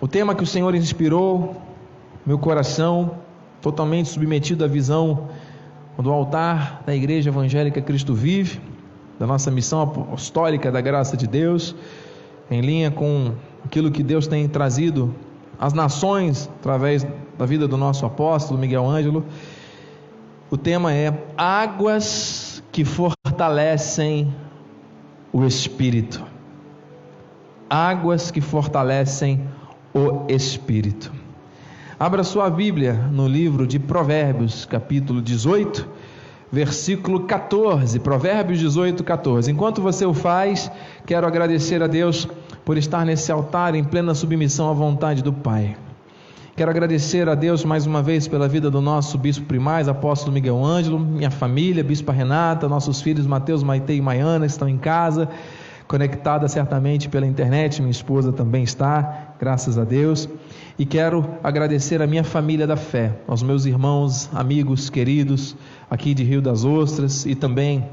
O tema que o Senhor inspirou meu coração, totalmente submetido à visão do altar da Igreja Evangélica Cristo Vive, da nossa missão apostólica da graça de Deus, em linha com aquilo que Deus tem trazido às nações através da vida do nosso apóstolo Miguel Ângelo. O tema é águas que fortalecem o Espírito. Águas que fortalecem o Espírito. Abra sua Bíblia no livro de Provérbios, capítulo 18, versículo 14. Provérbios 18, 14. Enquanto você o faz, quero agradecer a Deus por estar nesse altar em plena submissão à vontade do Pai. Quero agradecer a Deus mais uma vez pela vida do nosso bispo primaz, apóstolo Miguel Ângelo, minha família, bispa Renata, nossos filhos Mateus, Maitê e Maiana, que estão em casa, conectada certamente pela internet, minha esposa também está, graças a Deus. E quero agradecer a minha família da fé, aos meus irmãos, amigos, queridos, aqui de Rio das Ostras e também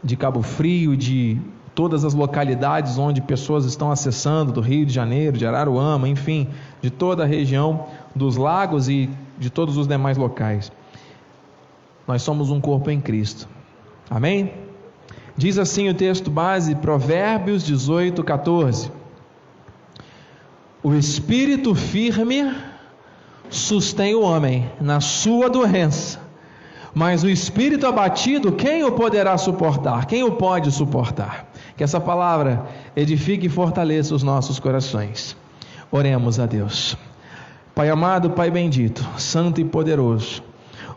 de Cabo Frio, de todas as localidades onde pessoas estão acessando, do Rio de Janeiro, de Araruama, enfim, de toda a região dos lagos e de todos os demais locais. Nós somos um corpo em Cristo. Amém? Diz assim o texto base, Provérbios 18, 14. O espírito firme sustém o homem na sua doença, mas o espírito abatido, quem o poderá suportar? Quem o pode suportar? Que essa palavra edifique e fortaleça os nossos corações. Oremos a Deus. Pai amado, Pai bendito, santo e poderoso,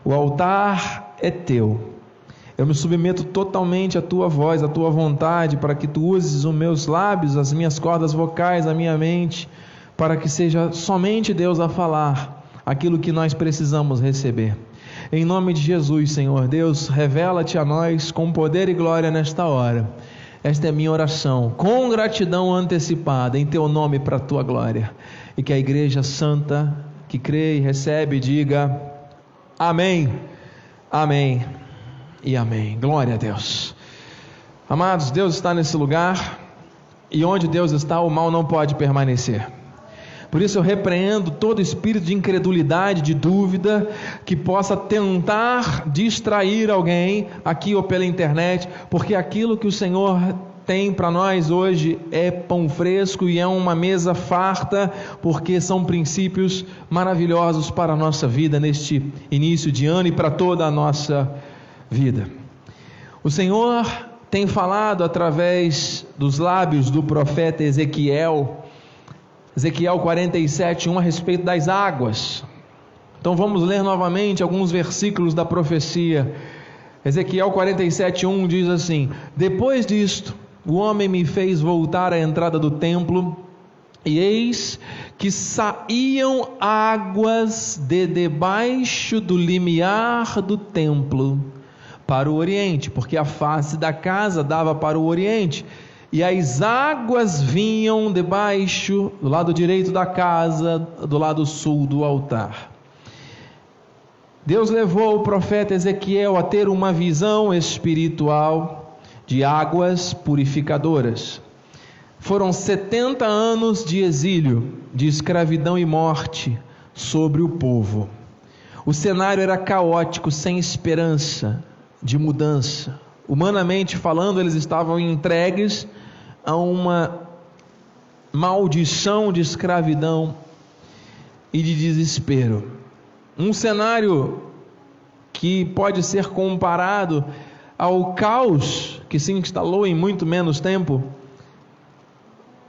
o altar é teu. Eu me submeto totalmente à tua voz, à tua vontade, para que tu uses os meus lábios, as minhas cordas vocais, a minha mente, para que seja somente Deus a falar aquilo que nós precisamos receber. Em nome de Jesus, Senhor Deus, revela-te a nós com poder e glória nesta hora. Esta é a minha oração, com gratidão antecipada, em teu nome, para a tua glória. E que a igreja santa, que crê e recebe, diga amém, amém e amém. Glória a Deus. Amados, Deus está nesse lugar, e onde Deus está, o mal não pode permanecer. Por isso eu repreendo todo espírito de incredulidade, de dúvida, que possa tentar distrair alguém aqui ou pela internet, porque aquilo que o Senhor tem para nós hoje é pão fresco e é uma mesa farta, porque são princípios maravilhosos para a nossa vida neste início de ano e para toda a nossa vida. O Senhor tem falado através dos lábios do profeta Ezequiel 47:1, a respeito das águas. Então vamos ler novamente alguns versículos da profecia. Ezequiel 47:1 diz assim: depois disto, o homem me fez voltar à entrada do templo, e eis que saíam águas de debaixo do limiar do templo para o oriente, porque a face da casa dava para o oriente, e as águas vinham debaixo, do lado direito da casa, do lado sul do altar. Deus levou o profeta Ezequiel a ter uma visão espiritual de águas purificadoras. Foram 70 anos de exílio, de escravidão e morte sobre o povo. O cenário era caótico, sem esperança de mudança. Humanamente falando, eles estavam entregues a uma maldição de escravidão e de desespero. Um cenário que pode ser comparado ao caos que se instalou em muito menos tempo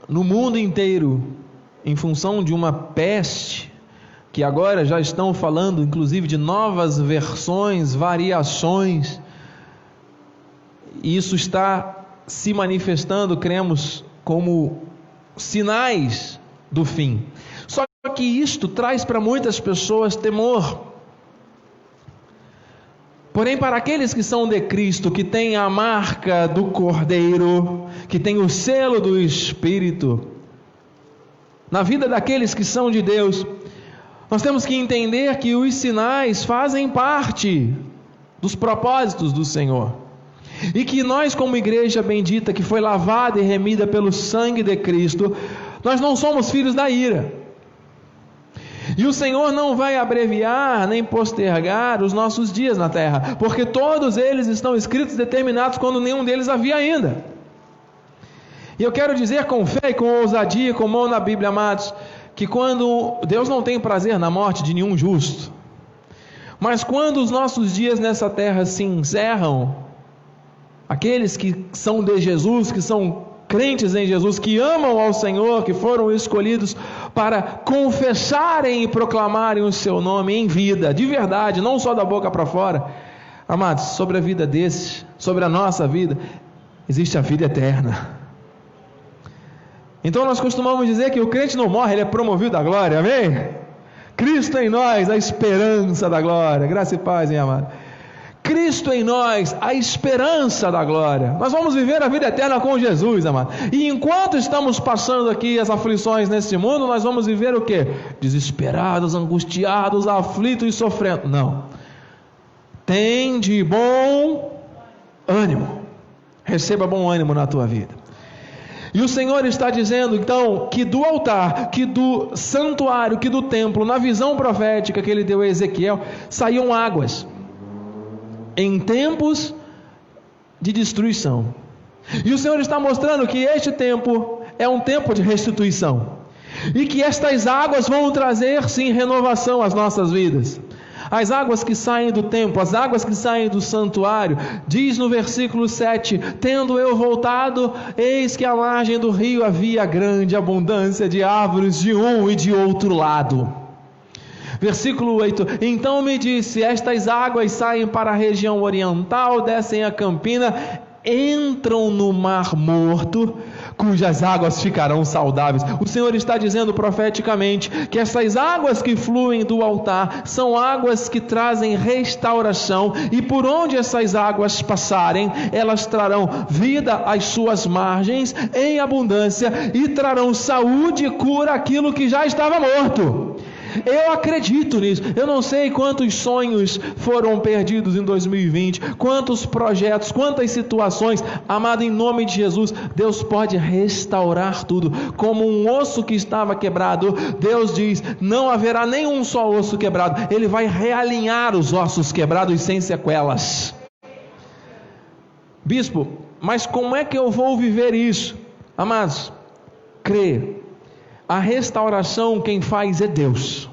no mundo inteiro, em função de uma peste, que agora já estão falando inclusive de novas versões, variações. E isso está se manifestando, cremos, como sinais do fim. Só que isto traz para muitas pessoas temor. Porém, para aqueles que são de Cristo, que têm a marca do Cordeiro, que têm o selo do Espírito, na vida daqueles que são de Deus, nós temos que entender que os sinais fazem parte dos propósitos do Senhor. E que nós, como igreja bendita, que foi lavada e remida pelo sangue de Cristo, nós não somos filhos da ira. E o Senhor não vai abreviar nem postergar os nossos dias na terra, porque todos eles estão escritos, determinados, quando nenhum deles havia ainda. E eu quero dizer com fé e com ousadia, com mão na Bíblia, amados, que quando Deus não tem prazer na morte de nenhum justo, mas quando os nossos dias nessa terra se encerram, aqueles que são de Jesus, que são crentes em Jesus, que amam ao Senhor, que foram escolhidos para confessarem e proclamarem o seu nome em vida, de verdade, não só da boca para fora. Amados, sobre a vida desses, sobre a nossa vida, existe a vida eterna. Então nós costumamos dizer que o crente não morre, ele é promovido à glória, amém? Cristo em nós, a esperança da glória. Graça e paz, hein, amado? Cristo em nós, a esperança da glória. Nós vamos viver a vida eterna com Jesus, amado. E enquanto estamos passando aqui as aflições neste mundo, nós vamos viver o quê? Desesperados, angustiados, aflitos e sofrendo. Não. Tem de bom ânimo. Receba bom ânimo na tua vida. E o Senhor está dizendo, então, que do altar, que do santuário, que do templo, na visão profética que ele deu a Ezequiel, saíam águas em tempos de destruição. E o Senhor está mostrando que este tempo é um tempo de restituição, e que estas águas vão trazer sim renovação às nossas vidas. As águas que saem do templo, as águas que saem do santuário, diz no versículo 7, tendo eu voltado, eis que à margem do rio havia grande abundância de árvores de um e de outro lado. Versículo 8, então me disse, estas águas saem para a região oriental, descem a campina, entram no mar morto, cujas águas ficarão saudáveis. O Senhor está dizendo profeticamente que essas águas que fluem do altar são águas que trazem restauração, e por onde essas águas passarem, elas trarão vida às suas margens em abundância, e trarão saúde e cura àquilo que já estava morto. Eu acredito nisso. Eu não sei quantos sonhos foram perdidos em 2020, quantos projetos, quantas situações. Amado, em nome de Jesus, Deus pode restaurar tudo. Como um osso que estava quebrado, Deus diz, não haverá nenhum só osso quebrado. Ele vai realinhar os ossos quebrados sem sequelas. Bispo, mas como é que eu vou viver isso? Amados, crê. A restauração quem faz é Deus,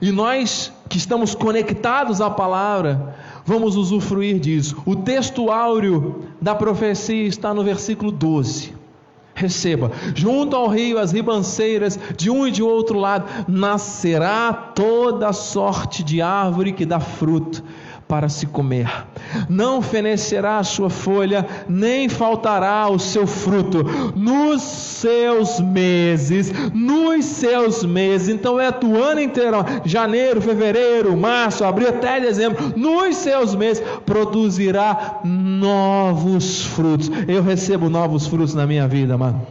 e nós que estamos conectados à palavra, vamos usufruir disso. O texto áureo da profecia está no versículo 12, receba, junto ao rio, as ribanceiras, de um e de outro lado, nascerá toda sorte de árvore que dá fruto, para se comer, não fenecerá a sua folha, nem faltará o seu fruto, nos seus meses, então é do ano inteiro, janeiro, fevereiro, março, abril, até dezembro, nos seus meses, produzirá novos frutos. Eu recebo novos frutos na minha vida, mano.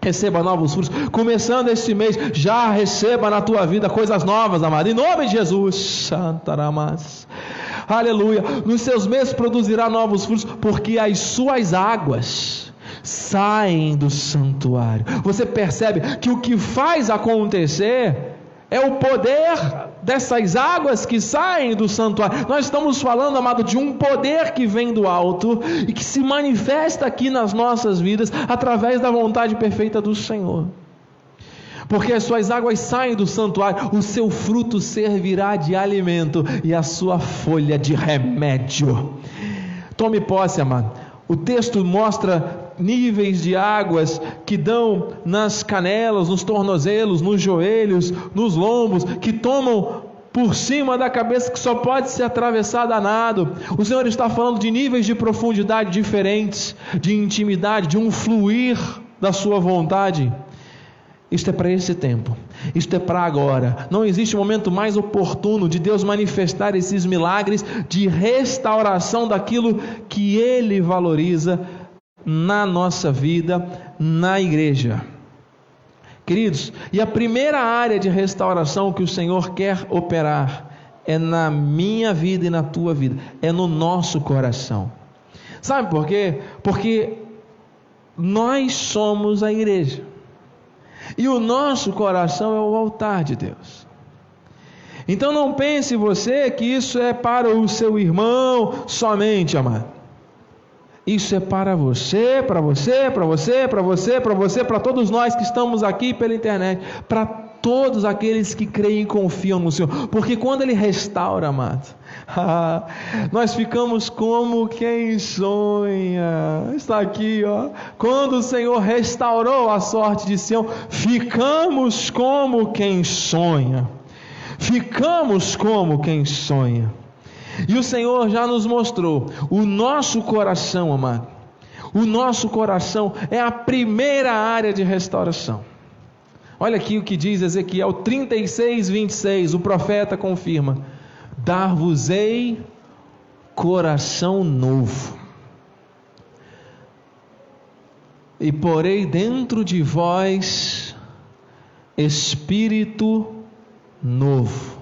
Receba novos frutos, começando este mês, já receba na tua vida coisas novas, amado, em nome de Jesus. Santaramas. Aleluia, nos seus meses produzirá novos frutos, porque as suas águas saem do santuário. Você percebe que o que faz acontecer é o poder dessas águas que saem do santuário. Nós estamos falando, amado, de um poder que vem do alto e que se manifesta aqui nas nossas vidas através da vontade perfeita do Senhor. Porque as suas águas saem do santuário, o seu fruto servirá de alimento e a sua folha de remédio. Tome posse, amado. O texto mostra níveis de águas que dão nas canelas, nos tornozelos, nos joelhos, nos lombos, que tomam por cima da cabeça, que só pode ser atravessada a nado. O Senhor está falando de níveis de profundidade diferentes, de intimidade, de um fluir da sua vontade. Isto é para esse tempo, isto é para agora. Não existe momento mais oportuno de Deus manifestar esses milagres de restauração daquilo que Ele valoriza na nossa vida, na igreja. Queridos, e a primeira área de restauração que o Senhor quer operar é na minha vida e na tua vida, é no nosso coração. Sabe por quê? Porque nós somos a igreja. E o nosso coração é o altar de Deus. Então não pense você que isso é para o seu irmão somente, amado. Isso é para você, para você, para você, para você, para você, para todos nós que estamos aqui pela internet, para todos aqueles que creem e confiam no Senhor, porque quando Ele restaura, amado, nós ficamos como quem sonha. Está aqui, ó. Quando o Senhor restaurou a sorte de Sião, ficamos como quem sonha. Ficamos como quem sonha. E o Senhor já nos mostrou o nosso coração, amado. O nosso coração é a primeira área de restauração. Olha aqui o que diz Ezequiel 36, 26, o profeta confirma: dar-vos-ei coração novo, e porei dentro de vós espírito novo.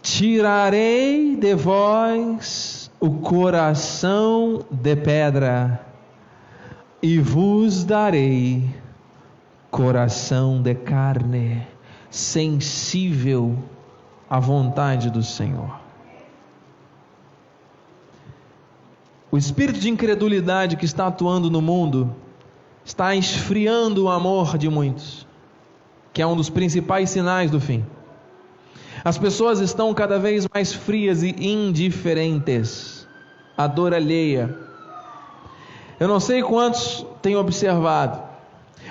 Tirarei de vós o coração de pedra, e vos darei coração de carne, sensível à vontade do Senhor. O espírito de incredulidade que está atuando no mundo está esfriando o amor de muitos, que é um dos principais sinais do fim. As pessoas estão cada vez mais frias e indiferentes à dor alheia. Eu não sei quantos têm observado,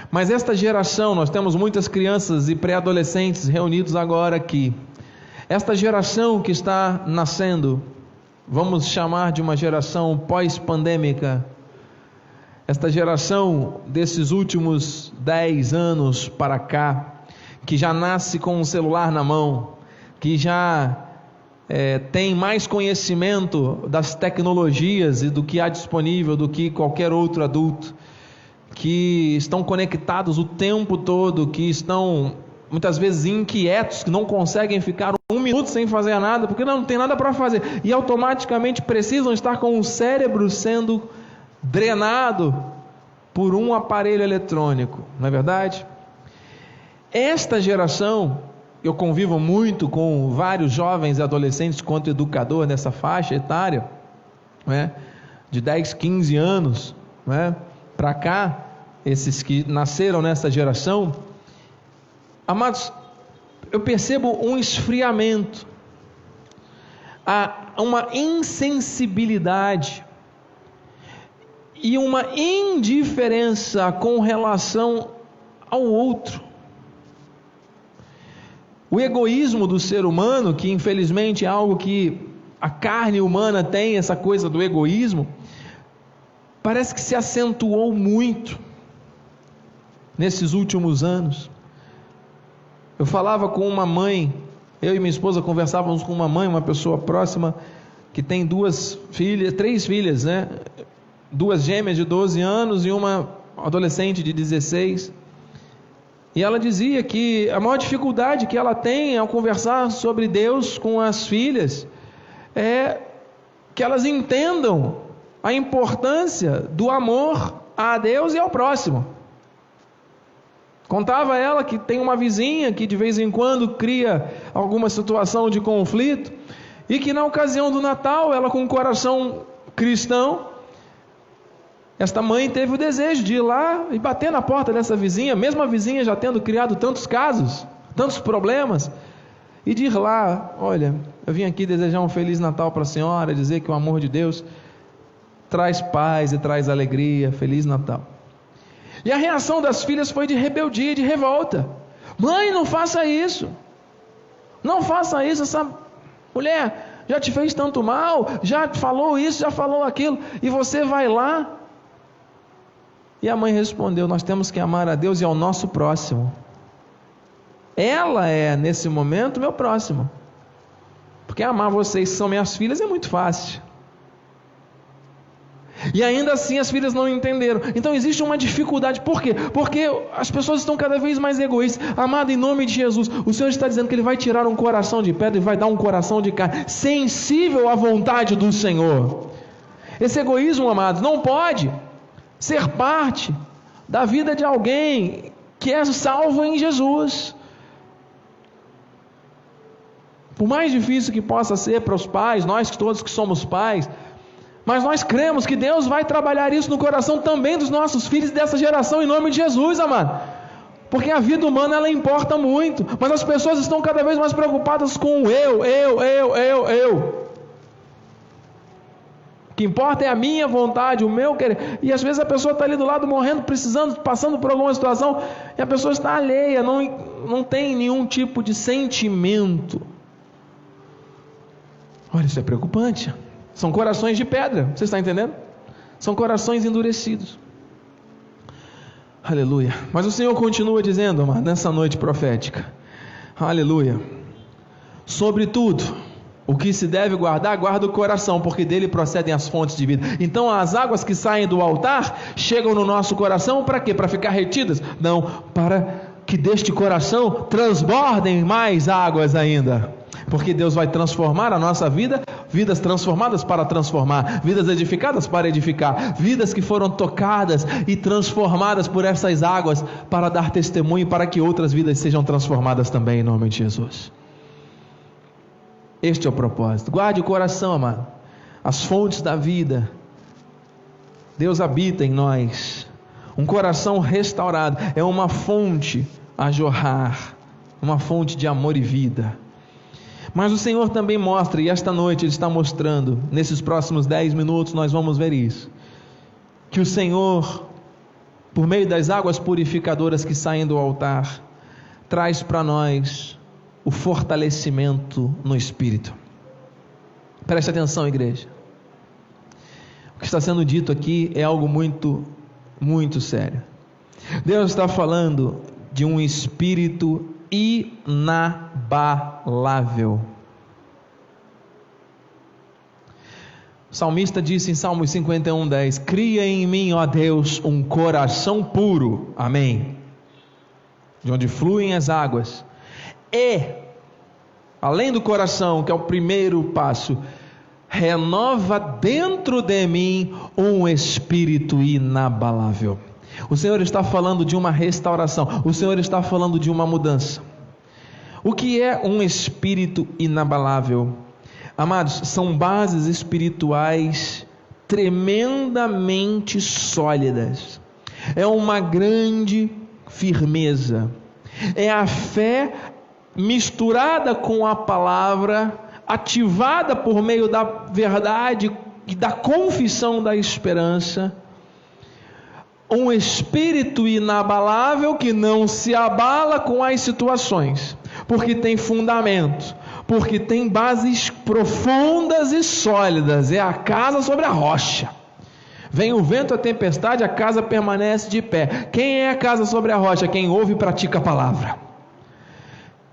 mas esta geração, nós temos muitas crianças e pré-adolescentes reunidos agora aqui. Esta geração que está nascendo, vamos chamar de uma geração pós-pandêmica, esta geração desses últimos 10 anos para cá, que já nasce com um celular na mão, que já tem mais conhecimento das tecnologias e do que há disponível do que qualquer outro adulto, que estão conectados o tempo todo, que estão muitas vezes inquietos, que não conseguem ficar um minuto sem fazer nada, porque não tem nada para fazer, e automaticamente precisam estar com o cérebro sendo drenado por um aparelho eletrônico, não é verdade? Esta geração, eu convivo muito com vários jovens e adolescentes quanto educador nessa faixa etária, né, de 10, 15 anos, né, para cá, esses que nasceram nessa geração. Amados, eu percebo um esfriamento, uma insensibilidade e uma indiferença com relação ao outro. O egoísmo do ser humano, que infelizmente é algo que a carne humana tem, essa coisa do egoísmo, parece que se acentuou muito nesses últimos anos. Eu falava com uma mãe, eu e minha esposa conversávamos com uma mãe, uma pessoa próxima, que tem 3 filhas, né? 2 gêmeas de 12 anos e uma adolescente de 16. E ela dizia que a maior dificuldade que ela tem ao conversar sobre Deus com as filhas é que elas entendam a importância do amor a Deus e ao próximo. Contava ela que tem uma vizinha que de vez em quando cria alguma situação de conflito, e que na ocasião do Natal, ela com o coração cristão, esta mãe teve o desejo de ir lá e bater na porta dessa vizinha, mesmo a vizinha já tendo criado tantos casos, tantos problemas, e de ir lá: olha, eu vim aqui desejar um Feliz Natal para a senhora, dizer que o amor de Deus traz paz e traz alegria, Feliz Natal. E a reação das filhas foi de rebeldia, de revolta. Mãe, não faça isso, não faça isso, essa mulher já te fez tanto mal, já falou isso, já falou aquilo, e você vai lá. E a mãe respondeu: nós temos que amar a Deus e ao nosso próximo. Ela é, nesse momento, meu próximo. Porque amar vocês que são minhas filhas é muito fácil. E ainda assim as filhas não entenderam. Então existe uma dificuldade. Por quê? Porque as pessoas estão cada vez mais egoístas. Amado, em nome de Jesus, o Senhor está dizendo que Ele vai tirar um coração de pedra e vai dar um coração de carne, sensível à vontade do Senhor. Esse egoísmo, amados, não pode ser parte da vida de alguém que é salvo em Jesus. Por mais difícil que possa ser para os pais, nós todos que somos pais, mas nós cremos que Deus vai trabalhar isso no coração também dos nossos filhos dessa geração, em nome de Jesus, amado. Porque a vida humana, ela importa muito, mas as pessoas estão cada vez mais preocupadas com o eu. O que importa é a minha vontade, o meu querer. E às vezes a pessoa está ali do lado morrendo, precisando, passando por alguma situação, e a pessoa está alheia, não tem nenhum tipo de sentimento. Olha, isso é preocupante. São corações de pedra, você está entendendo? São corações endurecidos. Aleluia. Mas o Senhor continua dizendo, amado, nessa noite profética, aleluia, sobretudo, o que se deve guardar, guarda o coração, porque dele procedem as fontes de vida. Então as águas que saem do altar chegam no nosso coração para quê? Para ficar retidas? Não, para que deste coração transbordem mais águas ainda. Porque Deus vai transformar a nossa vida, vidas transformadas para transformar, vidas edificadas para edificar, vidas que foram tocadas e transformadas por essas águas para dar testemunho, para que outras vidas sejam transformadas também, em nome de Jesus. Este é o propósito. Guarde o coração, amado. As fontes da vida. Deus habita em nós. Um coração restaurado é uma fonte a jorrar, uma fonte de amor e vida. Mas o Senhor também mostra, e esta noite Ele está mostrando, nesses próximos 10 minutos nós vamos ver isso, que o Senhor, por meio das águas purificadoras que saem do altar, traz para nós o fortalecimento no Espírito. Preste atenção, igreja. O que está sendo dito aqui é algo muito, muito sério. Deus está falando de um Espírito inabalável. O salmista disse em Salmos 51:10: cria em mim, ó Deus, um coração puro, amém, de onde fluem as águas, e, além do coração, que é o primeiro passo, renova dentro de mim um espírito inabalável. O Senhor está falando de uma restauração, o Senhor está falando de uma mudança. O que é um espírito inabalável? Amados, são bases espirituais tremendamente sólidas, é uma grande firmeza, é a fé misturada com a palavra, ativada por meio da verdade e da confissão da esperança. Um espírito inabalável que não se abala com as situações, porque tem fundamento, porque tem bases profundas e sólidas, é a casa sobre a rocha. Vem o vento, a tempestade, a casa permanece de pé. Quem é a casa sobre a rocha? Quem ouve e pratica a palavra,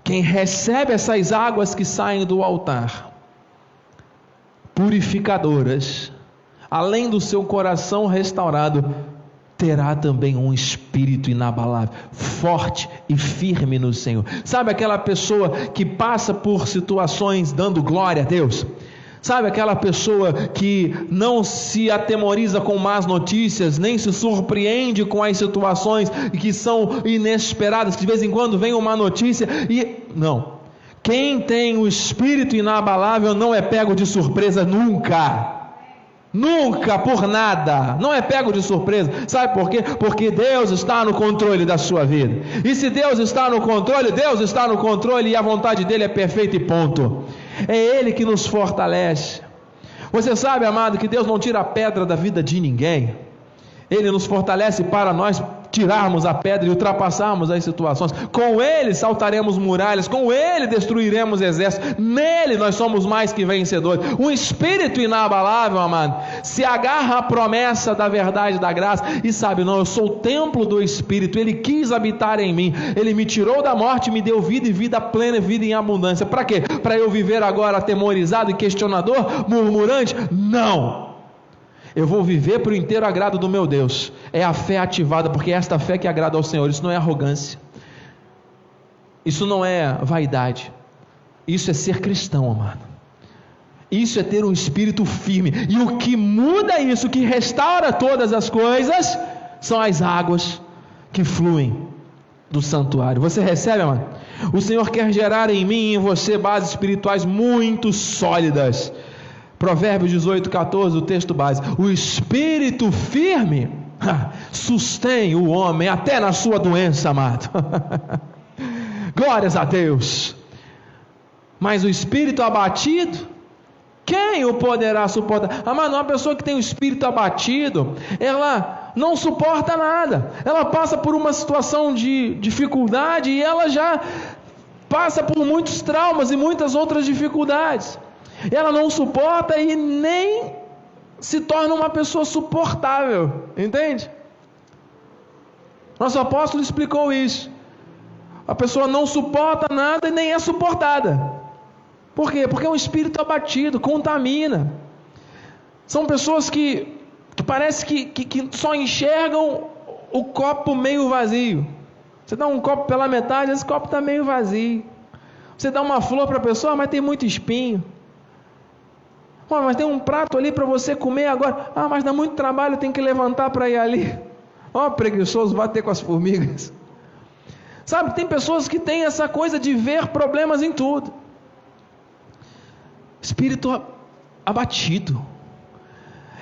quem recebe essas águas que saem do altar, purificadoras, além do seu coração restaurado, terá também um espírito inabalável, forte e firme no Senhor. Sabe aquela pessoa que passa por situações dando glória a Deus? Sabe aquela pessoa que não se atemoriza com más notícias, nem se surpreende com as situações que são inesperadas, que de vez em quando vem uma notícia e... Não. Quem tem o espírito inabalável não é pego de surpresa nunca. Nunca, por nada, não é pego de surpresa. Sabe por quê? Porque Deus está no controle da sua vida. E se Deus está no controle, Deus está no controle, e a vontade dele é perfeita e ponto. É Ele que nos fortalece. Você sabe, amado, que Deus não tira a pedra da vida de ninguém. Ele nos fortalece para nós tirarmos a pedra e ultrapassarmos as situações. Com Ele saltaremos muralhas, com Ele destruiremos exércitos, nele nós somos mais que vencedores. Um espírito inabalável, amado, se agarra à promessa da verdade e da graça e sabe, não, eu sou o templo do Espírito, Ele quis habitar em mim, Ele me tirou da morte, me deu vida e vida plena e vida em abundância. Para quê? Para eu viver agora atemorizado e questionador, murmurante? Não! Eu vou viver para o inteiro agrado do meu Deus. É a fé ativada, porque é esta fé que agrada ao Senhor. Isso não é arrogância, isso não é vaidade, isso é ser cristão, amado. Isso é ter um espírito firme. E o que muda isso, o que restaura todas as coisas, são as águas que fluem do santuário. Você recebe, amado? O Senhor quer gerar em mim e em você bases espirituais muito sólidas. Provérbios 18:14, o texto base. O espírito firme sustém o homem até na sua doença, amado. Glórias a Deus. Mas o espírito abatido, quem o poderá suportar? Amado, uma pessoa que tem o espírito abatido, ela não suporta nada. Ela passa por uma situação de dificuldade e ela já passa por muitos traumas e muitas outras dificuldades. Ela não suporta e nem se torna uma pessoa suportável, entende? Nosso apóstolo explicou isso. A pessoa não suporta nada e nem é suportada. Por quê? Porque é um espírito abatido, contamina. São pessoas que parece que só enxergam o copo meio vazio. Você dá um copo pela metade, esse copo está meio vazio. Você dá uma flor para a pessoa, mas tem muito espinho. Mas tem um prato ali para você comer agora. Mas dá muito trabalho, tem que levantar para ir ali. Preguiçoso, bater com as formigas. Sabe, tem pessoas que têm essa coisa de ver problemas em tudo. Espírito abatido.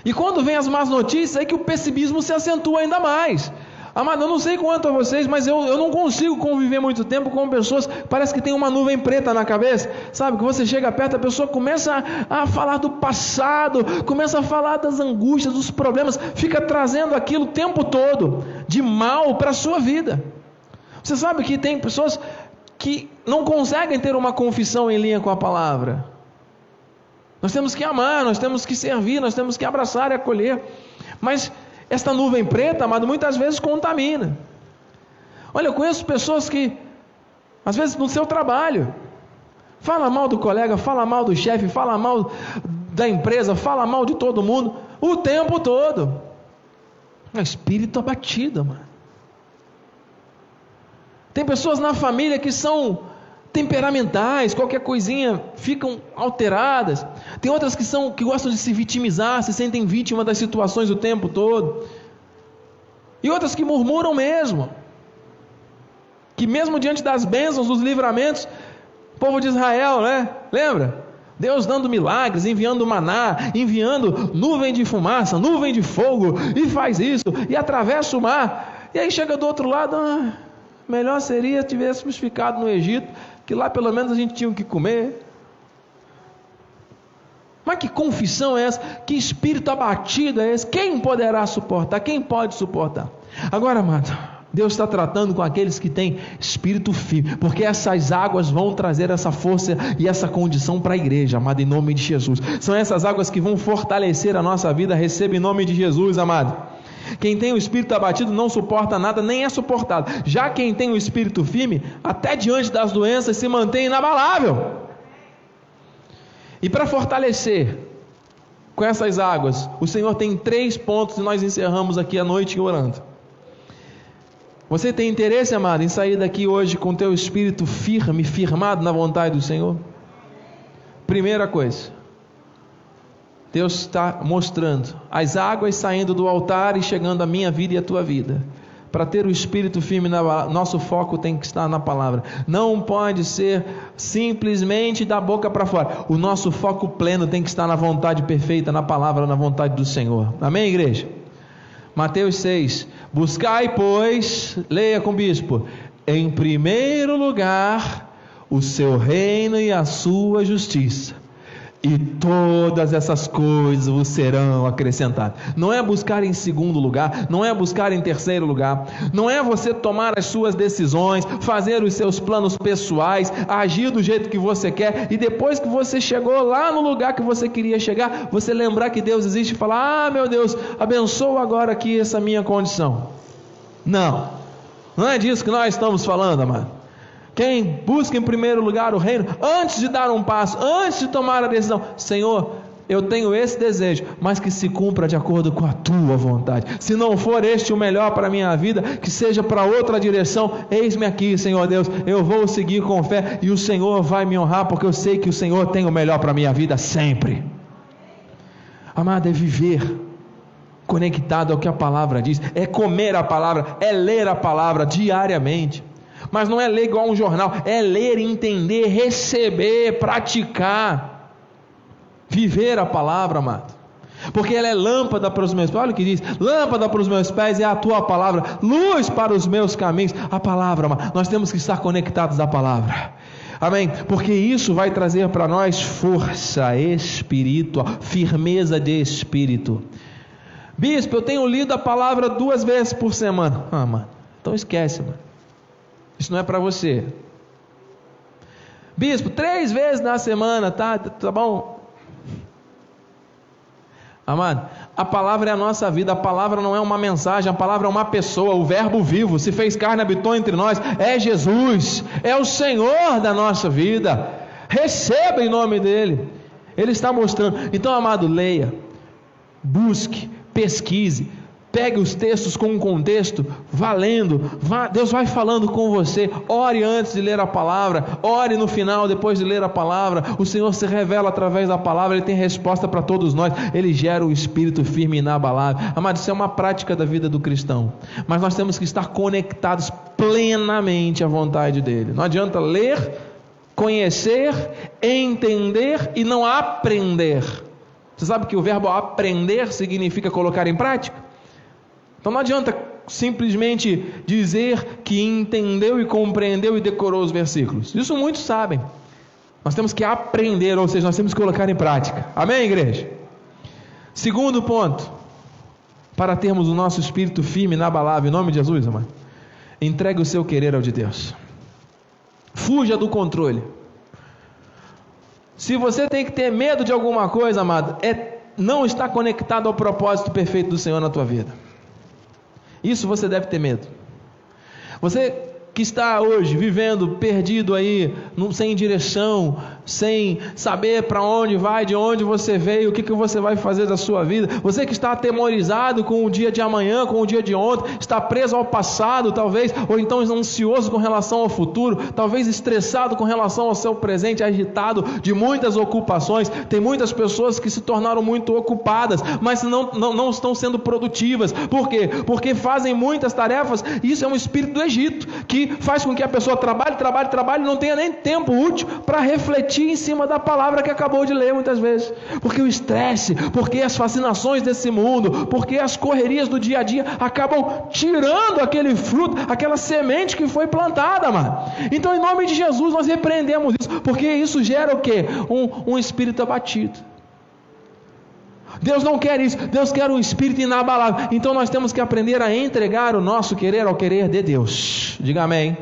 E quando vem as más notícias, é que o pessimismo se acentua ainda mais. Amado, eu não sei quanto a vocês, mas eu não consigo conviver muito tempo com pessoas que parece que tem uma nuvem preta na cabeça. Sabe, que você chega perto, a pessoa começa a falar do passado, começa a falar das angústias, dos problemas, fica trazendo aquilo o tempo todo, de mal para a sua vida. Você sabe que tem pessoas que não conseguem ter uma confissão em linha com a palavra. Nós temos que amar, nós temos que servir, nós temos que abraçar e acolher. Mas esta nuvem preta, amado, muitas vezes contamina. Olha, eu conheço pessoas que, às vezes no seu trabalho, fala mal do colega, fala mal do chefe, fala mal da empresa, fala mal de todo mundo, o tempo todo. É espírito abatido, mano. Tem pessoas na família que são temperamentais, qualquer coisinha ficam alteradas. Tem outras que gostam de se vitimizar, se sentem vítima das situações o tempo todo. E outras que murmuram mesmo. Que mesmo diante das bênçãos, dos livramentos, o povo de Israel, né? Lembra? Deus dando milagres, enviando maná, enviando nuvem de fumaça, nuvem de fogo, e faz isso, e atravessa o mar. E aí chega do outro lado, melhor seria se tivéssemos ficado no Egito, que lá pelo menos a gente tinha o que comer. Mas que confissão é essa? Que espírito abatido é esse? Quem poderá suportar? Quem pode suportar? Agora, amado, Deus está tratando com aqueles que têm espírito firme, porque essas águas vão trazer essa força e essa condição para a igreja, amado, em nome de Jesus. São essas águas que vão fortalecer a nossa vida. Receba em nome de Jesus, amado. Quem tem o espírito abatido não suporta nada, nem é suportado. Já quem tem o espírito firme, até diante das doenças, se mantém inabalável. E para fortalecer com essas águas, o Senhor tem 3 pontos e nós encerramos aqui a noite orando. Você tem interesse, amado, em sair daqui hoje com teu espírito firme, firmado na vontade do Senhor? Primeira coisa, Deus está mostrando as águas saindo do altar e chegando à minha vida e à tua vida. Para ter o espírito firme, nosso foco tem que estar na palavra. Não pode ser simplesmente da boca para fora. O nosso foco pleno tem que estar na vontade perfeita, na palavra, na vontade do Senhor. Amém, igreja? Mateus 6. Buscai, pois, leia com o bispo, em primeiro lugar o seu reino e a sua justiça, e todas essas coisas vos serão acrescentadas. Não é buscar em segundo lugar, não é buscar em terceiro lugar, não é você tomar as suas decisões, fazer os seus planos pessoais, agir do jeito que você quer, e depois que você chegou lá no lugar que você queria chegar, você lembrar que Deus existe e falar: meu Deus, abençoa agora aqui essa minha condição. Não é disso que nós estamos falando, amado. Quem busca em primeiro lugar o reino, antes de dar um passo, antes de tomar a decisão: Senhor, eu tenho esse desejo, mas que se cumpra de acordo com a tua vontade. Se não for este o melhor para a minha vida, que seja para outra direção. Eis-me aqui, Senhor Deus, eu vou seguir com fé e o Senhor vai me honrar, porque eu sei que o Senhor tem o melhor para a minha vida sempre. Amado, é viver conectado ao que a palavra diz, é comer a palavra, é ler a palavra diariamente. Mas não é ler igual um jornal, é ler, entender, receber, praticar, viver a palavra, amado. Porque ela é lâmpada para os meus pés. Olha o que diz: lâmpada para os meus pés é a tua palavra, luz para os meus caminhos. A palavra, amado. Nós temos que estar conectados à palavra. Amém? Porque isso vai trazer para nós força espiritual, firmeza de espírito. Bispo, eu tenho lido a palavra 2 vezes por semana. Mano, então esquece, mano. Isso não é para você. Bispo, 3 vezes na semana, tá bom? Amado, a palavra é a nossa vida. A palavra não é uma mensagem, a palavra é uma pessoa. O verbo vivo se fez carne, habitou entre nós. É Jesus, é o Senhor da nossa vida. Receba em nome dele. Ele está mostrando. Então, amado, leia, busque, pesquise, pegue os textos com um contexto, vá lendo, Deus vai falando com você. Ore antes de ler a palavra, ore no final depois de ler a palavra. O Senhor se revela através da palavra, Ele tem resposta para todos nós, Ele gera o espírito firme e inabalável. Amado, isso é uma prática da vida do cristão, mas nós temos que estar conectados plenamente à vontade dEle. Não adianta ler, conhecer, entender e não aprender. Você sabe que o verbo aprender significa colocar em prática? Então não adianta simplesmente dizer que entendeu e compreendeu e decorou os versículos. Isso muitos sabem. Nós temos que aprender, ou seja, nós temos que colocar em prática. Amém, igreja? Segundo ponto, para termos o nosso espírito firme e inabalável, em nome de Jesus, amado, entregue o seu querer ao de Deus. Fuja do controle. Se você tem que ter medo de alguma coisa, amado, não está conectado ao propósito perfeito do Senhor na tua vida. Isso você deve ter medo. Você que está hoje vivendo perdido aí, sem direção, sem saber para onde vai, de onde você veio, o que você vai fazer da sua vida. Você que está atemorizado com o dia de amanhã, com o dia de ontem, está preso ao passado talvez, ou então ansioso com relação ao futuro, talvez estressado com relação ao seu presente, agitado de muitas ocupações. Tem muitas pessoas que se tornaram muito ocupadas, mas não estão sendo produtivas. Por quê? Porque fazem muitas tarefas. Isso é um espírito do Egito, que faz com que a pessoa trabalhe, e não tenha nem tempo útil para refletir em cima da palavra que acabou de ler muitas vezes. Porque o estresse, porque as fascinações desse mundo, porque as correrias do dia a dia acabam tirando aquele fruto, aquela semente que foi plantada, mano. Então, em nome de Jesus, nós repreendemos isso, porque isso gera o quê? Um espírito abatido. Deus não quer isso, Deus quer um espírito inabalável. Então nós temos que aprender a entregar o nosso querer ao querer de Deus. Diga amém.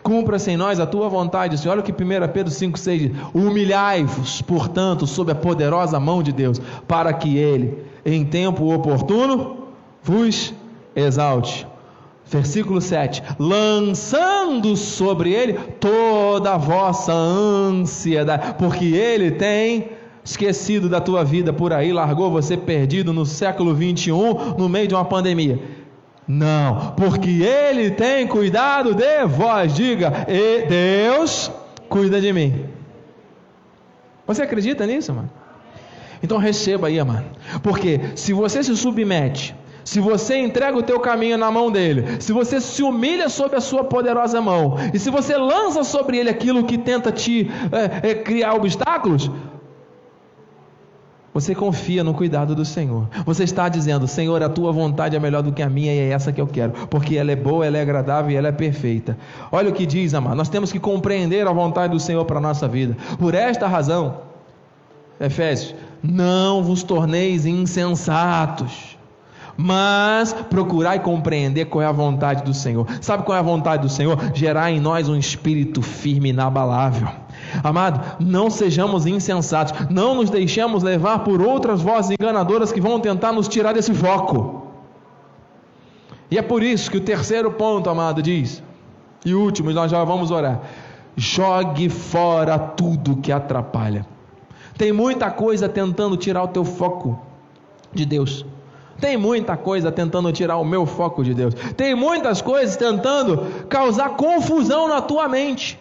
Cumpra-se em nós a tua vontade, Senhor. Olha o que 1 Pedro 5,6 diz: humilhai-vos, portanto, sob a poderosa mão de Deus, para que Ele, em tempo oportuno, vos exalte. Versículo 7: lançando sobre Ele toda a vossa ansiedade, porque Ele tem esquecido da tua vida por aí, largou você perdido no século 21, no meio de uma pandemia. Não, porque Ele tem cuidado de vós. Diga, e Deus cuida de mim. Você acredita nisso, mano? Então receba aí, mano. Porque se você se submete, se você entrega o teu caminho na mão dele, se você se humilha sob a sua poderosa mão, e se você lança sobre ele aquilo que tenta te criar obstáculos, você confia no cuidado do Senhor. Você está dizendo: Senhor, a tua vontade é melhor do que a minha, e é essa que eu quero, porque ela é boa, ela é agradável e ela é perfeita. Olha o que diz, amado. Nós temos que compreender a vontade do Senhor para a nossa vida. Por esta razão, Efésios, não vos torneis insensatos, mas procurai compreender qual é a vontade do Senhor. Sabe qual é a vontade do Senhor? Gerar em nós um espírito firme e inabalável. Amado, não sejamos insensatos, não nos deixemos levar por outras vozes enganadoras que vão tentar nos tirar desse foco. E é por isso que o terceiro ponto, amado, diz, e último, e nós já vamos orar: jogue fora tudo que atrapalha. Tem muita coisa tentando tirar o teu foco de Deus. Tem muita coisa tentando tirar o meu foco de Deus. Tem muitas coisas tentando causar confusão na tua mente,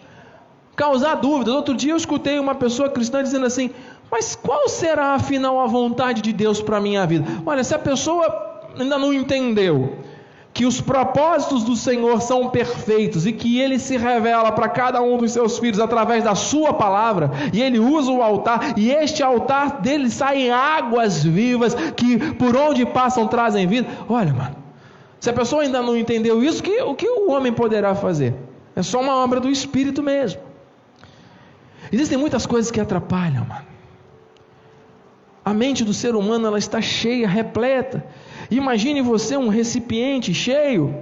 causar dúvidas. Outro dia eu escutei uma pessoa cristã dizendo assim: mas qual será afinal a vontade de Deus para a minha vida? Olha, se a pessoa ainda não entendeu que os propósitos do Senhor são perfeitos e que Ele se revela para cada um dos seus filhos através da sua palavra, e Ele usa o altar, e este altar dele saem águas vivas que por onde passam trazem vida. Olha, mano, se a pessoa ainda não entendeu isso, o que o homem poderá fazer? É só uma obra do Espírito mesmo. Existem muitas coisas que atrapalham, mano. A mente do ser humano, ela está cheia, repleta. Imagine você um recipiente cheio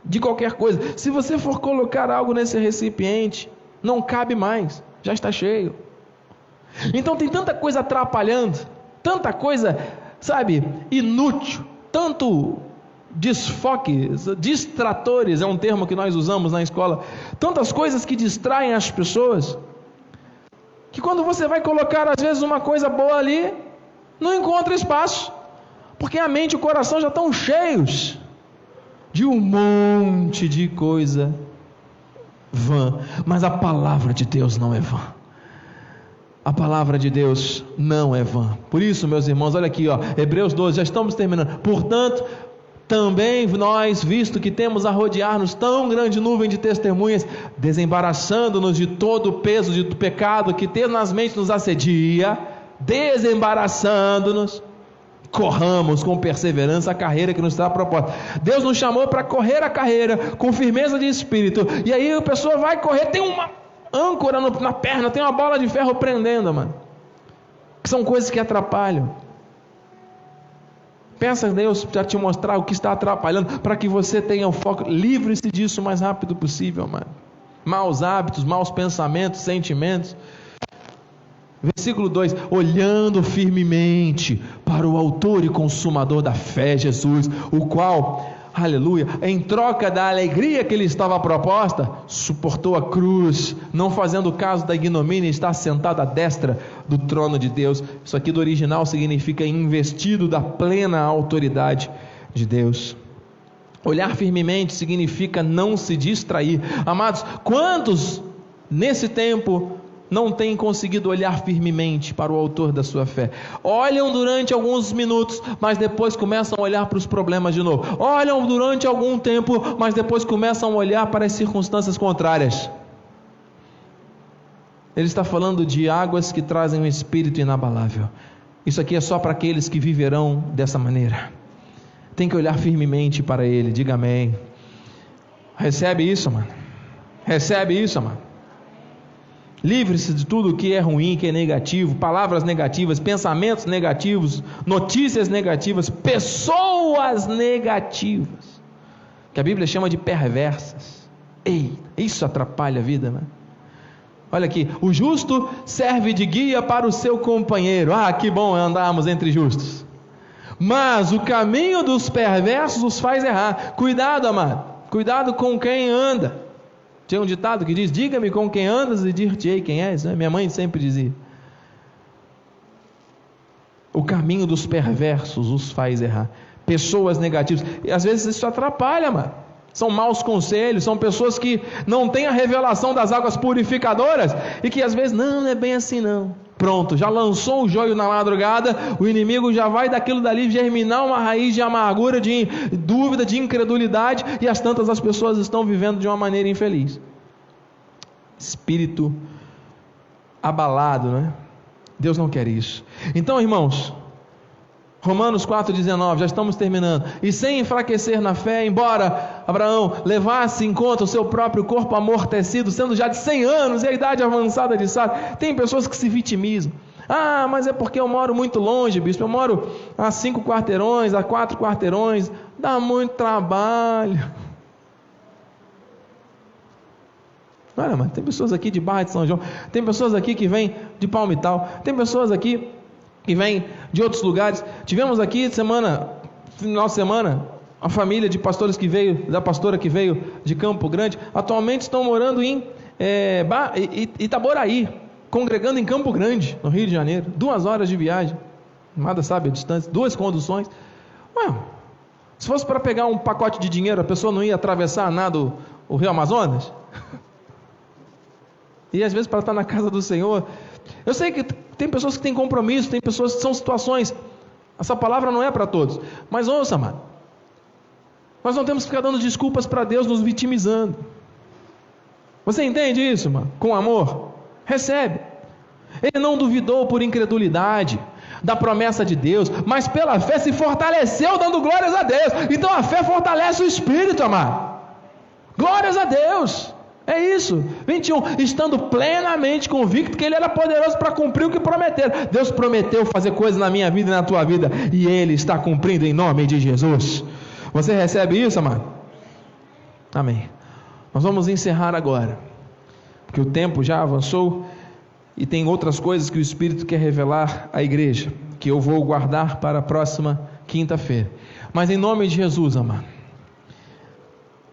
de qualquer coisa. Se você for colocar algo nesse recipiente, não cabe mais, já está cheio. Então tem tanta coisa atrapalhando, tanta coisa, sabe, inútil, tanto desfoques, distratores, é um termo que nós usamos na escola, tantas coisas que distraem as pessoas, que quando você vai colocar às vezes uma coisa boa ali, não encontra espaço, porque a mente e o coração já estão cheios de um monte de coisa vã. Mas a palavra de Deus não é vã. A palavra de Deus não é vã. Por isso, meus irmãos, olha aqui, ó, Hebreus 12, já estamos terminando. Portanto, também nós, visto que temos a rodear-nos tão grande nuvem de testemunhas, desembaraçando-nos de todo o peso do pecado que tenazmente nos assedia, desembaraçando-nos, corramos com perseverança a carreira que nos está proposta. Deus nos chamou para correr a carreira com firmeza de espírito, e aí a pessoa vai correr, tem uma âncora na perna, tem uma bola de ferro prendendo, mano, que são coisas que atrapalham. Peça a Deus para te mostrar o que está atrapalhando, para que você tenha o foco. Livre-se disso o mais rápido possível, mano. Maus hábitos, maus pensamentos, sentimentos. Versículo 2: olhando firmemente para o autor e consumador da fé, Jesus, o qual, aleluia, em troca da alegria que lhe estava proposta, suportou a cruz, não fazendo caso da ignomínia, está sentado à destra do trono de Deus. Isso aqui do original significa investido da plena autoridade de Deus. Olhar firmemente significa não se distrair. Amados, quantos nesse tempo não têm conseguido olhar firmemente para o autor da sua fé? Olham durante alguns minutos, mas depois começam a olhar para os problemas de novo. Olham durante algum tempo, mas depois começam a olhar para as circunstâncias contrárias. Ele está falando de águas que trazem um espírito inabalável. Isso aqui é só para aqueles que viverão dessa maneira. Tem que olhar firmemente para Ele. Diga amém. Recebe isso, mano. Recebe isso, mano. Livre-se de tudo que é ruim, que é negativo, palavras negativas, pensamentos negativos, notícias negativas, pessoas negativas, que a Bíblia chama de perversas. Ei, isso atrapalha a vida, né? Olha aqui, o justo serve de guia para o seu companheiro. Ah, que bom é andarmos entre justos. Mas o caminho dos perversos os faz errar. Cuidado, amado, cuidado com quem anda. Tem um ditado que diz: diga-me com quem andas e dir-te-ei quem és, né? Minha mãe sempre dizia. O caminho dos perversos os faz errar. Pessoas negativas, e às vezes isso atrapalha, mano. São maus conselhos, são pessoas que não têm a revelação das águas purificadoras, e que às vezes, não é bem assim não. Pronto, já lançou o joio na madrugada, o inimigo já vai daquilo dali germinar uma raiz de amargura, de dúvida, de incredulidade, e as tantas as pessoas estão vivendo de uma maneira infeliz. Espírito abalado, né? Deus não quer isso. Então, irmãos, Romanos 4,19, já estamos terminando. E sem enfraquecer na fé, embora Abraão levasse em conta o seu próprio corpo amortecido, sendo já de 100 anos e a idade avançada de Sara. Tem pessoas que se vitimizam. Ah, mas é porque eu moro muito longe, bispo. Eu moro a 5 quarteirões, a 4 quarteirões. Dá muito trabalho. Olha, mas tem pessoas aqui de Barra de São João. Tem pessoas aqui que vêm de Palmital. Tem pessoas aqui que vem de outros lugares. Tivemos aqui final de semana, a família de pastores que veio, da pastora que veio de Campo Grande, atualmente estão morando em Itaboraí, congregando em Campo Grande, no Rio de Janeiro. 2 horas de viagem, nada sabe a distância, 2 conduções. Ué, se fosse para pegar um pacote de dinheiro, a pessoa não ia atravessar nada o Rio Amazonas? E às vezes para estar na casa do Senhor. Eu sei que tem pessoas que têm compromisso, tem pessoas que são situações, essa palavra não é para todos, mas ouça, mano, Nós não temos que ficar dando desculpas para Deus, nos vitimizando. Você entende isso, mano? Com amor? Recebe. Ele não duvidou por incredulidade da promessa de Deus, mas pela fé se fortaleceu dando glórias a Deus. Então a fé fortalece o espírito, amado. Glórias a Deus. É isso. 21. Estando plenamente convicto que Ele era poderoso para cumprir o que prometeu. Deus prometeu fazer coisas na minha vida e na tua vida, e Ele está cumprindo em nome de Jesus. Você recebe isso, amado? Amém. Nós vamos encerrar agora, porque o tempo já avançou e tem outras coisas que o Espírito quer revelar à igreja, que eu vou guardar para a próxima quinta-feira. Mas em nome de Jesus, amado,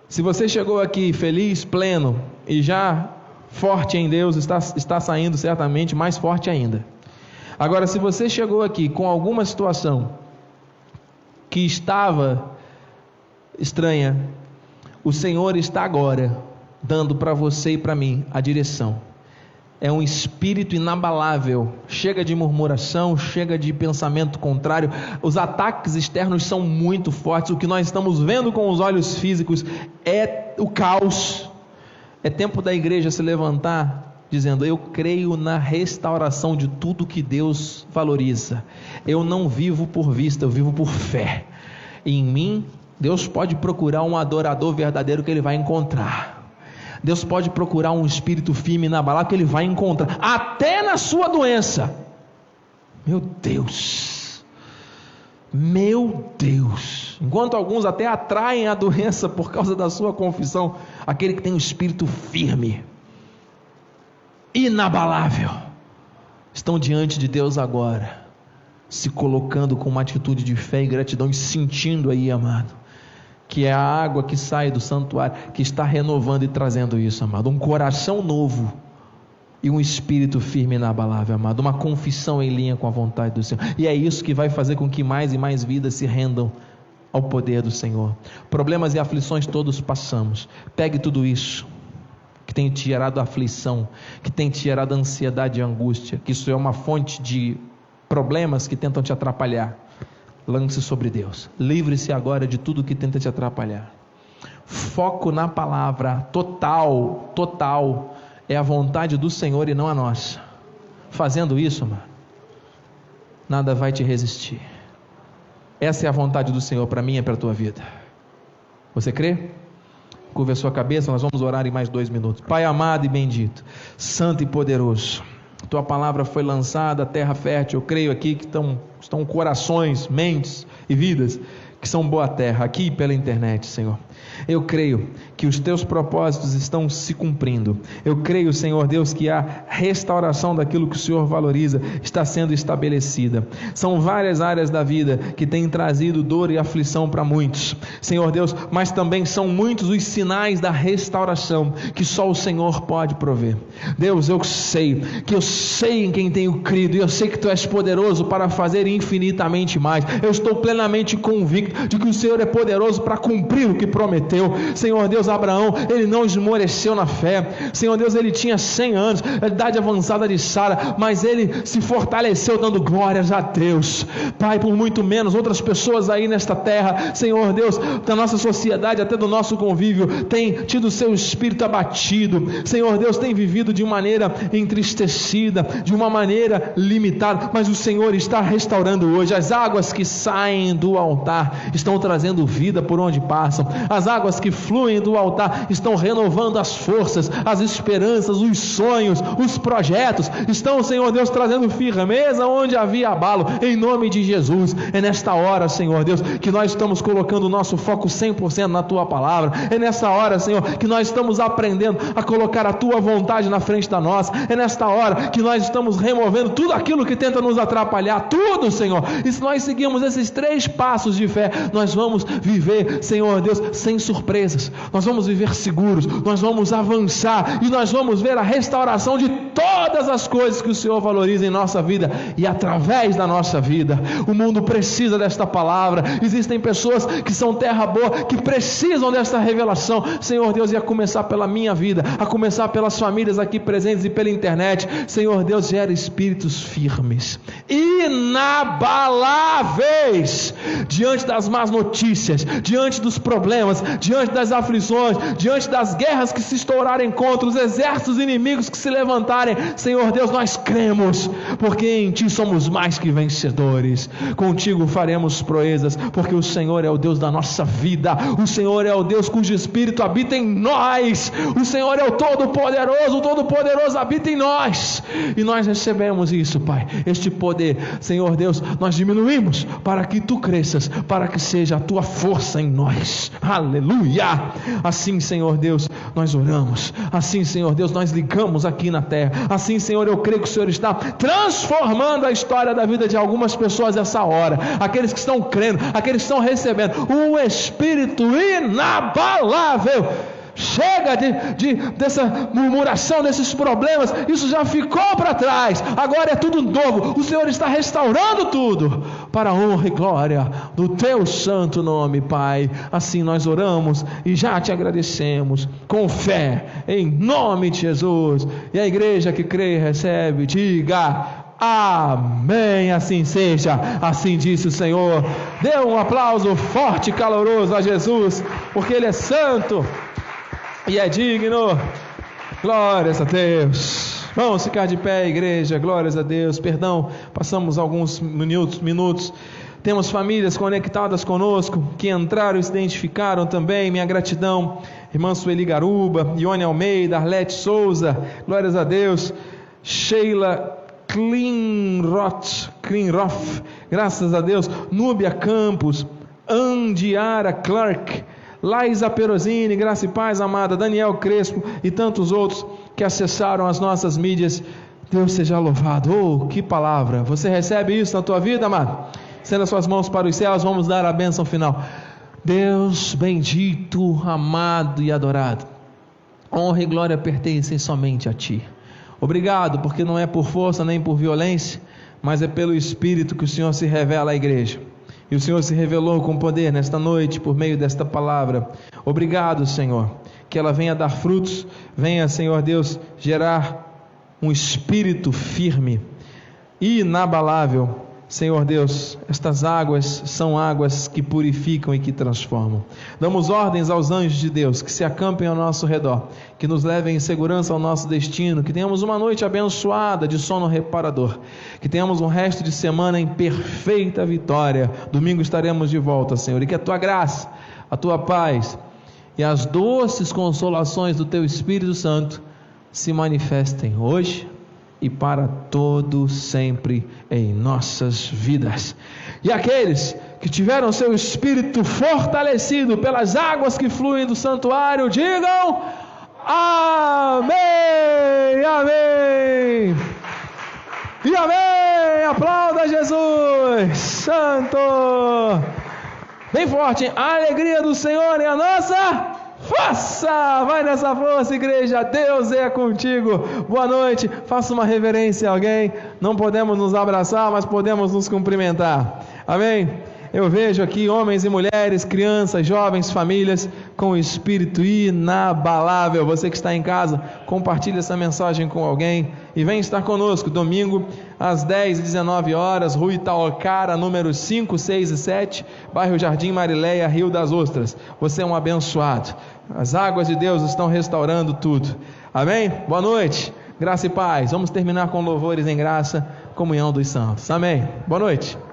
se você chegou aqui feliz, pleno e já forte em Deus, está saindo certamente mais forte ainda. Agora, se você chegou aqui com alguma situação que estava estranha, o Senhor está agora dando para você e para mim a direção. É um espírito inabalável. Chega de murmuração, chega de pensamento contrário. Os ataques externos são muito fortes. O que nós estamos vendo com os olhos físicos é o caos. É tempo da igreja se levantar dizendo: eu creio na restauração de tudo que Deus valoriza. Eu não vivo por vista, eu vivo por fé. Em mim, Deus pode procurar um adorador verdadeiro que Ele vai encontrar. Deus pode procurar um espírito firme e inabalável que Ele vai encontrar, até na sua doença. Meu Deus, enquanto alguns até atraem a doença por causa da sua confissão, aquele que tem um espírito firme, inabalável, estão diante de Deus agora, se colocando com uma atitude de fé e gratidão, e sentindo aí, amado, que é a água que sai do santuário, que está renovando e trazendo isso, amado, um coração novo, e um espírito firme e inabalável, amado, uma confissão em linha com a vontade do Senhor, e é isso que vai fazer com que mais e mais vidas se rendam ao poder do Senhor. Problemas e aflições todos passamos. Pegue tudo isso que tem te gerado aflição, que tem te gerado ansiedade e angústia, que isso é uma fonte de problemas que tentam te atrapalhar. Lance sobre Deus. Livre-se agora de tudo que tenta te atrapalhar. Foco na palavra. Total é a vontade do Senhor e não a nossa. Fazendo isso, mano, nada vai te resistir. Essa é a vontade do Senhor para mim e para a tua vida. Você crê? Curva a sua cabeça, nós vamos orar em mais 2 minutos. Pai amado e bendito, santo e poderoso, tua palavra foi lançada, terra fértil. Eu creio aqui que estão corações, mentes e vidas que são boa terra, aqui pela internet, Senhor. Eu creio que os teus propósitos estão se cumprindo. Eu creio, Senhor Deus, que a restauração daquilo que o Senhor valoriza está sendo estabelecida. São várias áreas da vida que têm trazido dor e aflição para muitos, Senhor Deus, mas também são muitos os sinais da restauração que só o Senhor pode prover. Deus, eu sei em quem tenho crido, e eu sei que Tu és poderoso para fazer infinitamente mais. Eu estou plenamente convicto de que o Senhor é poderoso para cumprir o que prometeu. Senhor Deus, Abraão, ele não esmoreceu na fé. Senhor Deus, ele tinha 100 anos, a idade avançada de Sara, mas ele se fortaleceu dando glórias a Deus. Pai, por muito menos outras pessoas aí nesta terra, Senhor Deus, da nossa sociedade, até do nosso convívio, tem tido seu espírito abatido. Senhor Deus, tem vivido de maneira entristecida, de uma maneira limitada, mas o Senhor está restaurando hoje. As águas que saem do altar estão trazendo vida por onde passam. As águas que fluem do altar estão renovando as forças, as esperanças, os sonhos, os projetos. Estão, Senhor Deus, trazendo firmeza onde havia abalo, em nome de Jesus. É nesta hora, Senhor Deus, que nós estamos colocando o nosso foco 100% na Tua palavra. É nesta hora, Senhor, que nós estamos aprendendo a colocar a Tua vontade na frente da nossa. É nesta hora que nós estamos removendo tudo aquilo que tenta nos atrapalhar, tudo, Senhor. E se nós seguirmos esses 3 passos de fé, nós vamos viver, Senhor Deus, sem surpresas, nós vamos viver seguros, nós vamos avançar e nós vamos ver a restauração de todas as coisas que o Senhor valoriza em nossa vida e através da nossa vida. O mundo precisa desta palavra, existem pessoas que são terra boa, que precisam desta revelação, Senhor Deus, e a começar pela minha vida, a começar pelas famílias aqui presentes e pela internet. Senhor Deus, gera espíritos firmes, inabaláveis, diante das más notícias, diante dos problemas, diante das aflições, diante das guerras que se estourarem contra os exércitos inimigos que se levantarem. Senhor Deus, nós cremos, porque em Ti somos mais que vencedores, contigo faremos proezas, porque o Senhor é o Deus da nossa vida, o Senhor é o Deus cujo Espírito habita em nós, o Senhor é o Todo-Poderoso habita em nós, e nós recebemos isso, Pai, este poder. Senhor Deus, nós diminuímos para que Tu cresças, para que seja a Tua força em nós, aleluia. Assim, Senhor Deus, nós oramos, assim, Senhor Deus, nós ligamos aqui na terra, assim, Senhor, eu creio que o Senhor está transformando a história da vida de algumas pessoas essa hora, aqueles que estão crendo, aqueles que estão recebendo um Espírito inabalável. Chega dessa murmuração, desses problemas, isso já ficou para trás, agora é tudo novo, o Senhor está restaurando tudo, para a honra e glória do Teu santo nome, Pai. Assim nós oramos e já Te agradecemos, com fé, em nome de Jesus. E a igreja que crê e recebe, diga amém, assim seja, assim disse o Senhor. Dê um aplauso forte e caloroso a Jesus, porque Ele é santo e é digno. Glórias a Deus. Vamos ficar de pé, igreja. Glórias a Deus. Perdão, passamos alguns minutos. Temos famílias conectadas conosco, que entraram e se identificaram também. Minha gratidão, irmã Sueli Garuba, Ione Almeida, Arlete Souza, glórias a Deus. Sheila Klinroth, graças a Deus. Núbia Campos, Andiara Clark, Laísa Perosini, graça e paz, amada. Daniel Crespo e tantos outros que acessaram as nossas mídias. Deus seja louvado. Oh, que palavra! Você recebe isso na tua vida, amado? Estenda suas mãos para os céus, vamos dar a bênção final. Deus bendito, amado e adorado, honra e glória pertencem somente a Ti. Obrigado, porque não é por força nem por violência, mas é pelo Espírito que o Senhor se revela à igreja. E o Senhor se revelou com poder nesta noite por meio desta palavra. Obrigado, Senhor, que ela venha dar frutos, venha, Senhor Deus, gerar um espírito firme, inabalável. Senhor Deus, estas águas são águas que purificam e que transformam. Damos ordens aos anjos de Deus que se acampem ao nosso redor, que nos levem em segurança ao nosso destino, que tenhamos uma noite abençoada de sono reparador, que tenhamos um resto de semana em perfeita vitória. Domingo estaremos de volta, Senhor, e que a Tua graça, a Tua paz e as doces consolações do Teu Espírito Santo se manifestem hoje e para todo sempre em nossas vidas. E aqueles que tiveram seu espírito fortalecido pelas águas que fluem do santuário, digam amém, amém e amém. Aplauda Jesus santo, bem forte. A alegria do Senhor é a nossa força. Vai nessa força, igreja. Deus é contigo. Boa noite. Faça uma reverência a alguém. Não podemos nos abraçar, mas podemos nos cumprimentar. Amém? Eu vejo aqui homens e mulheres, crianças, jovens, famílias com o espírito inabalável. Você que está em casa, compartilhe essa mensagem com alguém e vem estar conosco domingo às 10 e 19 horas, Rua Itaocara, número 5, 6 e 7, bairro Jardim Marileia, Rio das Ostras. Você é um abençoado. As águas de Deus estão restaurando tudo. Amém? Boa noite. Graça e paz. Vamos terminar com louvores em graça, comunhão dos santos. Amém. Boa noite.